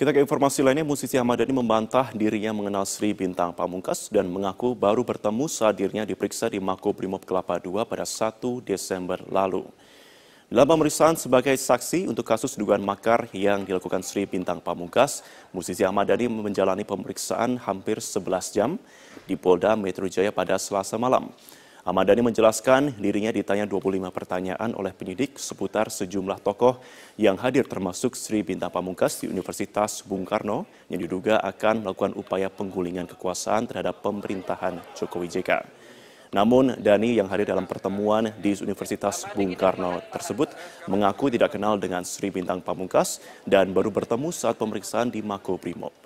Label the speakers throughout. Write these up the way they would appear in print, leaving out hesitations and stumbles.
Speaker 1: Kita ke informasi lainnya, musisi Ahmad Dhani membantah dirinya mengenal Sri Bintang Pamungkas dan mengaku baru bertemu saat dirinya diperiksa di Makobrimob Kelapa II pada 1 Desember lalu. Dalam pemeriksaan sebagai saksi untuk kasus dugaan makar yang dilakukan Sri Bintang Pamungkas, musisi Ahmad Dhani menjalani pemeriksaan hampir 11 jam di Polda Metro Jaya pada Selasa malam. Ahmad Dhani menjelaskan dirinya ditanya 25 pertanyaan oleh penyidik seputar sejumlah tokoh yang hadir termasuk Sri Bintang Pamungkas di Universitas Bung Karno yang diduga akan melakukan upaya penggulingan kekuasaan terhadap pemerintahan Jokowi JK. Namun Dhani yang hadir dalam pertemuan di Universitas Bung Karno tersebut mengaku tidak kenal dengan Sri Bintang Pamungkas dan baru bertemu saat pemeriksaan di Makobrimob.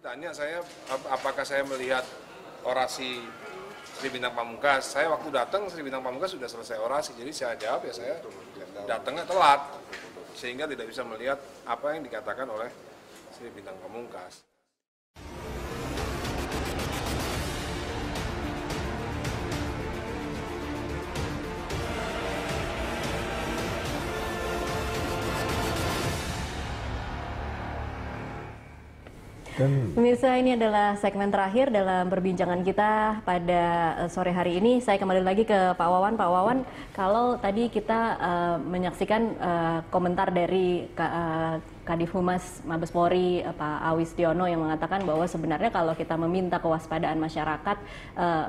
Speaker 2: Ditanya saya apakah saya melihat orasi Sri Bintang Pamungkas. Saya waktu datang Sri Bintang Pamungkas sudah selesai orasi, jadi saya jawab ya saya datangnya telat sehingga tidak bisa melihat apa yang dikatakan oleh Sri Bintang Pamungkas.
Speaker 3: Pemirsa, ini adalah segmen terakhir dalam perbincangan kita pada sore hari ini. Saya kembali lagi ke Pak Wawan. Pak Wawan, kalau tadi kita menyaksikan komentar dari Kadif Humas Mabes Polri, Pak Awis Tiono, yang mengatakan bahwa sebenarnya kalau kita meminta kewaspadaan masyarakat,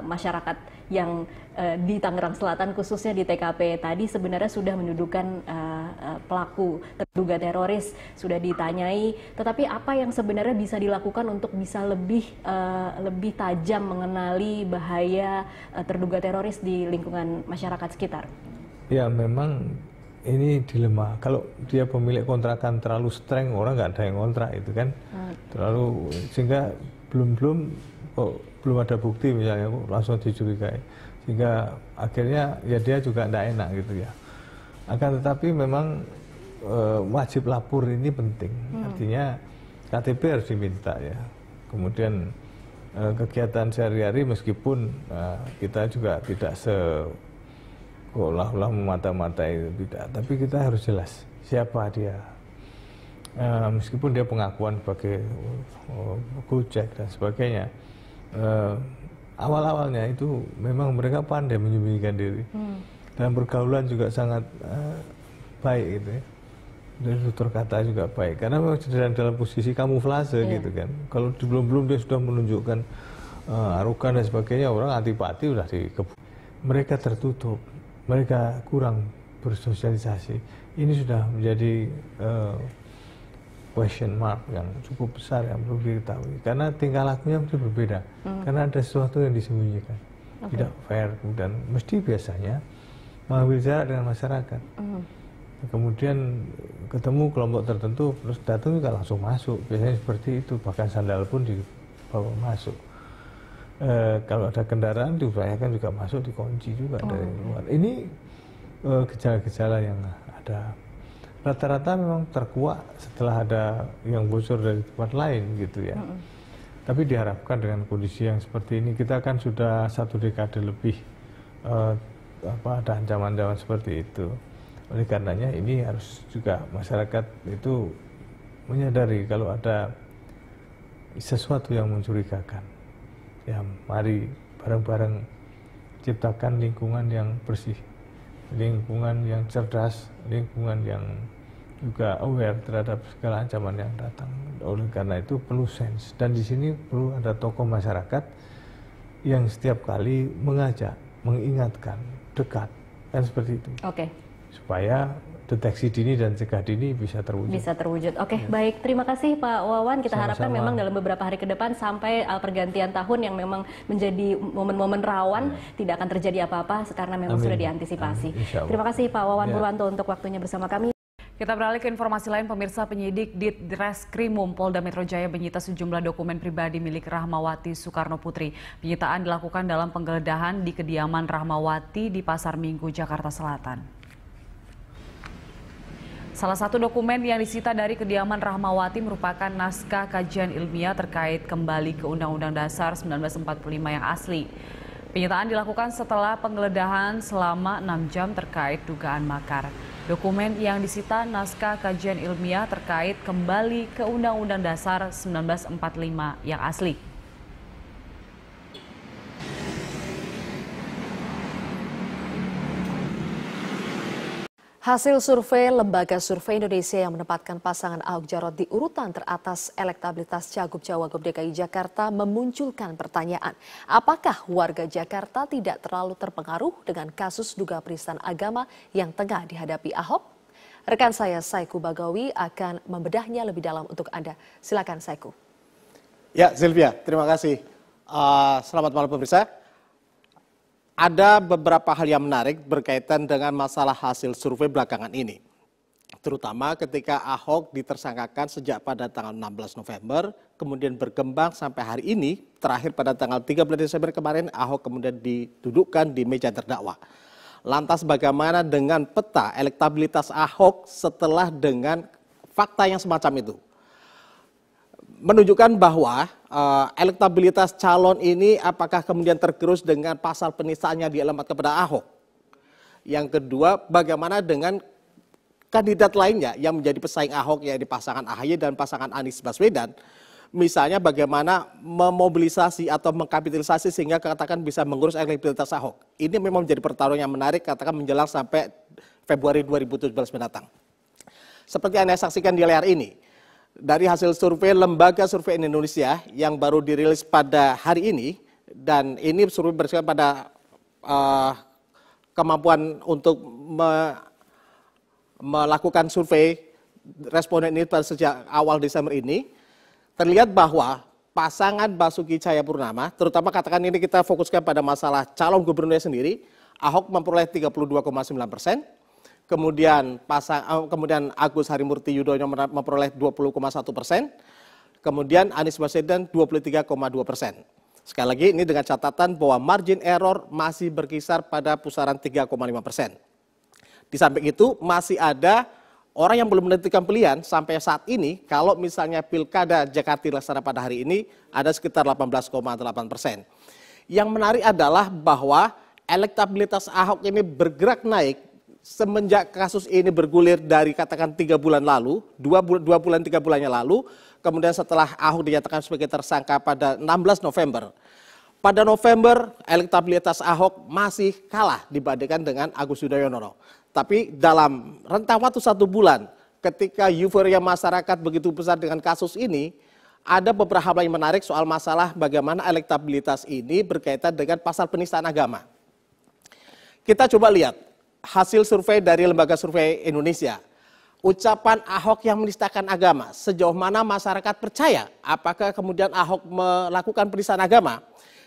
Speaker 3: masyarakat yang di Tangerang Selatan khususnya di TKP tadi sebenarnya sudah mendudukan pelaku terduga teroris, sudah ditanyai, tetapi apa yang sebenarnya bisa dilakukan untuk bisa lebih tajam mengenali bahaya terduga teroris di lingkungan masyarakat sekitar?
Speaker 4: Ya, memang ini dilema. Kalau dia pemilik kontrakan terlalu streng, orang nggak ada yang kontrak itu kan, terlalu, sehingga belum ada bukti misalnya langsung dicurigai, sehingga akhirnya ya dia juga tidak enak gitu ya. Akan tetapi memang wajib lapor ini penting, artinya KTP harus diminta ya. Kemudian kegiatan sehari-hari meskipun kita juga tidak seolah-olah memata-matai, tidak, tapi kita harus jelas siapa dia. Meskipun dia pengakuan sebagai Gojek dan sebagainya, awal-awalnya itu memang mereka pandai menyembunyikan diri. Dalam pergaulan juga sangat baik gitu ya. Dan tutur kata juga baik, karena memang dalam posisi kamuflase gitu kan. Kalau belum dia sudah menunjukkan arogan dan sebagainya, orang antipati udah dikebut. Mereka tertutup, mereka kurang bersosialisasi. Ini sudah menjadi question mark yang cukup besar yang perlu diketahui, karena tingkah lakunya mesti berbeda, karena ada sesuatu yang disembunyikan, tidak fair, dan mesti biasanya mengambil jarak dengan masyarakat. Kemudian ketemu kelompok tertentu terus datang juga langsung masuk, biasanya seperti itu, bahkan sandal pun dibawa masuk. Kalau ada kendaraan diupayakan juga masuk, dikunci juga dari luar. Ini gejala-gejala yang ada. Rata-rata memang terkuak setelah ada yang bocor dari tempat lain gitu ya. Tapi diharapkan dengan kondisi yang seperti ini, kita kan sudah 1 dekade lebih ada ancaman-ancaman seperti itu. Oleh karenanya ini harus juga masyarakat itu menyadari kalau ada sesuatu yang mencurigakan. Ya, mari bareng-bareng ciptakan lingkungan yang bersih, lingkungan yang cerdas, lingkungan yang juga aware terhadap segala ancaman yang datang. Oleh karena itu perlu sense, dan di sini perlu ada tokoh masyarakat yang setiap kali mengajak, mengingatkan, dekat, kan seperti itu. Supaya deteksi dini dan cegah dini bisa terwujud.
Speaker 3: Oke, baik. Terima kasih Pak Wawan. Kita harapkan memang dalam beberapa hari ke depan sampai pergantian tahun yang memang menjadi momen-momen rawan tidak akan terjadi apa-apa karena memang sudah diantisipasi. Terima kasih Pak Wawan Purwanto untuk waktunya bersama kami.
Speaker 5: Kita beralih ke informasi lain, pemirsa. Penyidik Ditreskrimum Polda Metro Jaya menyita sejumlah dokumen pribadi milik Rahmawati Soekarno Putri. Penyitaan dilakukan dalam penggeledahan di kediaman Rahmawati di Pasar Minggu, Jakarta Selatan. Salah satu dokumen yang disita dari kediaman Rahmawati merupakan naskah kajian ilmiah terkait kembali ke Undang-Undang Dasar 1945 yang asli. Penyitaan dilakukan setelah penggeledahan selama 6 jam terkait dugaan makar. Dokumen yang disita naskah kajian ilmiah terkait kembali ke Undang-Undang Dasar 1945 yang asli.
Speaker 6: Hasil survei Lembaga Survei Indonesia yang menempatkan pasangan Ahok Jarot di urutan teratas elektabilitas Cagup Cawagup DKI Jakarta memunculkan pertanyaan, apakah warga Jakarta tidak terlalu terpengaruh dengan kasus dugaan penistaan agama yang tengah dihadapi Ahok? Rekan saya Saiku Bagawi akan membedahnya lebih dalam untuk Anda. Silakan Saiku.
Speaker 7: Ya, Sylvia, terima kasih. Selamat malam pemirsa. Ada beberapa hal yang menarik berkaitan dengan masalah hasil survei belakangan ini. Terutama ketika Ahok ditersangkakan sejak pada tanggal 16 November, kemudian berkembang sampai hari ini, terakhir pada tanggal 13 Desember kemarin, Ahok kemudian didudukkan di meja terdakwa. Lantas bagaimana dengan peta elektabilitas Ahok setelah dengan fakta yang semacam itu? Menunjukkan bahwa elektabilitas calon ini apakah kemudian tergerus dengan pasal penistaannya dialamatkan kepada Ahok. Yang kedua, bagaimana dengan kandidat lainnya yang menjadi pesaing Ahok, yaitu pasangan AHY dan pasangan Anies Baswedan. Misalnya bagaimana memobilisasi atau mengkapitalisasi sehingga katakan bisa mengurus elektabilitas Ahok. Ini memang menjadi pertarungan yang menarik, katakan menjelang sampai Februari 2017 mendatang. Seperti Anda saksikan di layar ini, dari hasil survei Lembaga Survei Indonesia yang baru dirilis pada hari ini, dan ini survei berdasarkan pada kemampuan untuk melakukan survei responden ini pada sejak awal Desember ini, terlihat bahwa pasangan Basuki Cahayapurnama, terutama katakan ini kita fokuskan pada masalah calon gubernurnya sendiri, Ahok memperoleh 32,9%. Kemudian Agus Harimurti Yudhoyono memperoleh 20,1%, kemudian Anies Baswedan 23,2%. Sekali lagi ini dengan catatan bahwa margin error masih berkisar pada pusaran 3,5%. Di samping itu masih ada orang yang belum menentukan pilihan sampai saat ini. Kalau misalnya Pilkada Jakarta dilaksanakan pada hari ini ada sekitar 18,8%. Yang menarik adalah bahwa elektabilitas Ahok ini bergerak naik semenjak kasus ini bergulir dari katakan 3 bulan lalu, 2 bulan 3 bulannya lalu, kemudian setelah Ahok dinyatakan sebagai tersangka pada 16 November. Pada November, elektabilitas Ahok masih kalah dibandingkan dengan Agus Yudhoyono. Tapi dalam rentang waktu 1 bulan, ketika euforia masyarakat begitu besar dengan kasus ini, ada beberapa hal yang menarik soal masalah bagaimana elektabilitas ini berkaitan dengan pasal penistaan agama. Kita coba lihat hasil survei dari Lembaga Survei Indonesia. Ucapan Ahok yang menistakan agama, sejauh mana masyarakat percaya? Apakah kemudian Ahok melakukan penistaan agama?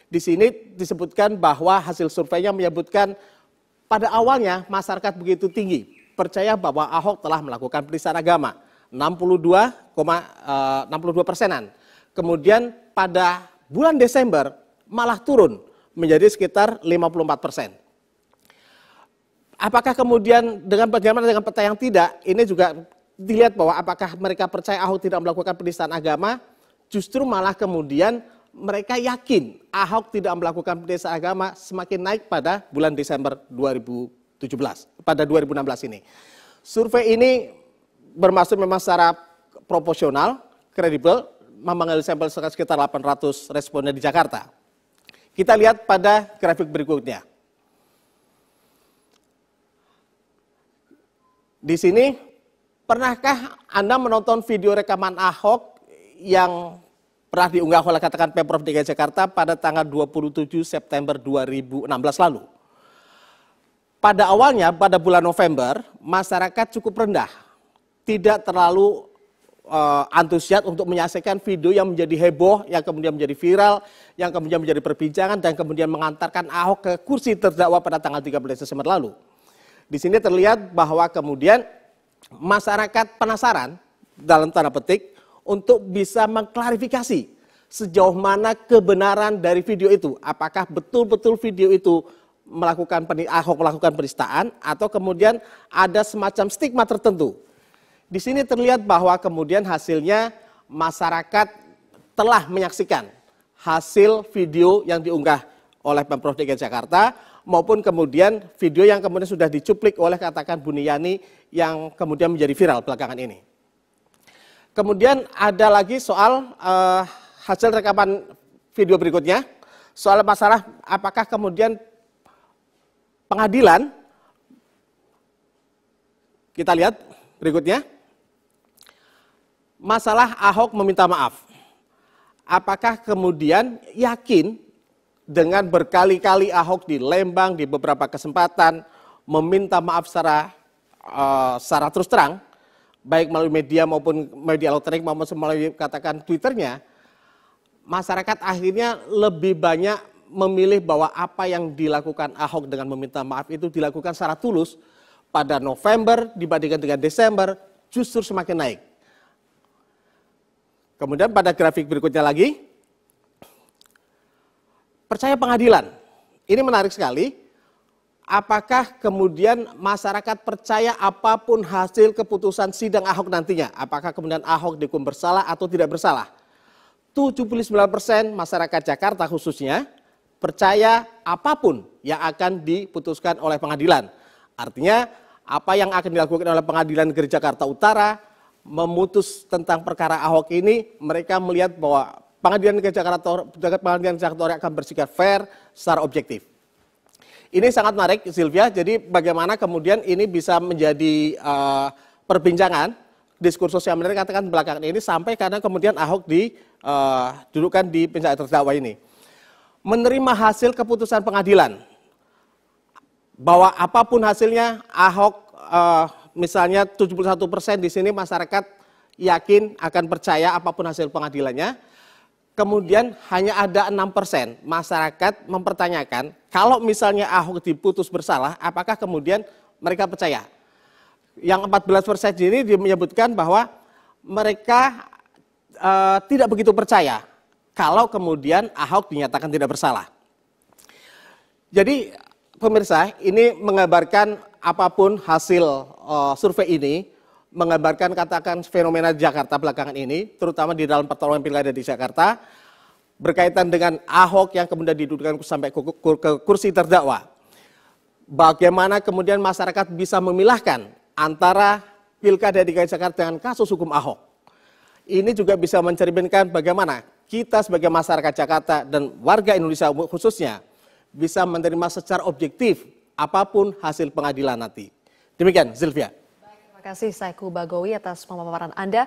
Speaker 7: Di sini disebutkan bahwa hasil surveinya menyebutkan pada awalnya masyarakat begitu tinggi percaya bahwa Ahok telah melakukan penistaan agama, 62,62%. Kemudian pada bulan Desember malah turun menjadi sekitar 54%. Apakah kemudian bagaimana dengan peta yang tidak, ini juga dilihat bahwa apakah mereka percaya Ahok tidak melakukan penistaan agama, justru malah kemudian mereka yakin Ahok tidak melakukan penistaan agama semakin naik pada bulan Desember 2017, pada 2016 ini. Survei ini bermaksud memang secara proporsional, kredibel, mengambil sampel sekitar 800 responden di Jakarta. Kita lihat pada grafik berikutnya. Di sini, pernahkah Anda menonton video rekaman Ahok yang pernah diunggah oleh katakan Pemprov DKI Jakarta pada tanggal 27 September 2016 lalu? Pada awalnya, pada bulan November, masyarakat cukup rendah. Tidak terlalu antusias untuk menyaksikan video yang menjadi heboh, yang kemudian menjadi viral, yang kemudian menjadi perbincangan, dan kemudian mengantarkan Ahok ke kursi terdakwa pada tanggal 13 Desember lalu. Di sini terlihat bahwa kemudian masyarakat penasaran dalam tanda petik untuk bisa mengklarifikasi sejauh mana kebenaran dari video itu. Apakah betul-betul video itu Ahok melakukan penistaan atau kemudian ada semacam stigma tertentu. Di sini terlihat bahwa kemudian hasilnya masyarakat telah menyaksikan hasil video yang diunggah oleh Pemprov DKI Jakarta maupun kemudian video yang kemudian sudah dicuplik oleh katakan Buniyani yang kemudian menjadi viral belakangan ini. Kemudian ada lagi soal hasil rekaman video berikutnya, soal masalah apakah kemudian pengadilan, kita lihat berikutnya, masalah Ahok meminta maaf. Apakah kemudian yakin dengan berkali-kali Ahok di Lembang di beberapa kesempatan meminta maaf secara terus terang, baik melalui media maupun media elektronik maupun melalui katakan Twitternya, masyarakat akhirnya lebih banyak memilih bahwa apa yang dilakukan Ahok dengan meminta maaf itu dilakukan secara tulus pada November dibandingkan dengan Desember justru semakin naik. Kemudian pada grafik berikutnya lagi, percaya pengadilan. Ini menarik sekali. Apakah kemudian masyarakat percaya apapun hasil keputusan sidang Ahok nantinya? Apakah kemudian Ahok dihukum bersalah atau tidak bersalah? 79% masyarakat Jakarta khususnya percaya apapun yang akan diputuskan oleh pengadilan. Artinya apa yang akan dilakukan oleh Pengadilan Negeri Jakarta Utara memutus tentang perkara Ahok ini, mereka melihat bahwa Pengadilan Negeri Jakarta Utara akan bersikap fair secara objektif. Ini sangat menarik, Sylvia. Jadi bagaimana kemudian ini bisa menjadi perbincangan diskursus yang menarik katakan belakangan ini sampai karena kemudian Ahok didudukkan di penjara terdakwa ini. Menerima hasil keputusan pengadilan bahwa apapun hasilnya Ahok misalnya 71% di sini masyarakat yakin akan percaya apapun hasil pengadilannya. Kemudian hanya ada 6% masyarakat mempertanyakan kalau misalnya Ahok diputus bersalah, apakah kemudian mereka percaya? Yang 14% ini menyebutkan bahwa mereka tidak begitu percaya kalau kemudian Ahok dinyatakan tidak bersalah. Jadi pemirsa, ini menggambarkan apapun hasil survei ini, menggambarkan katakan fenomena Jakarta belakangan ini, terutama di dalam pertarungan pilkada di Jakarta, berkaitan dengan Ahok yang kemudian didudukkan sampai ke kursi terdakwa. Bagaimana kemudian masyarakat bisa memilahkan antara pilkada DKI Jakarta dengan kasus hukum Ahok. Ini juga bisa mencerminkan bagaimana kita sebagai masyarakat Jakarta dan warga Indonesia khususnya bisa menerima secara objektif apapun hasil pengadilan nanti. Demikian, Sylvia.
Speaker 6: Terima kasih Saiku Bagowi atas pemaparan Anda.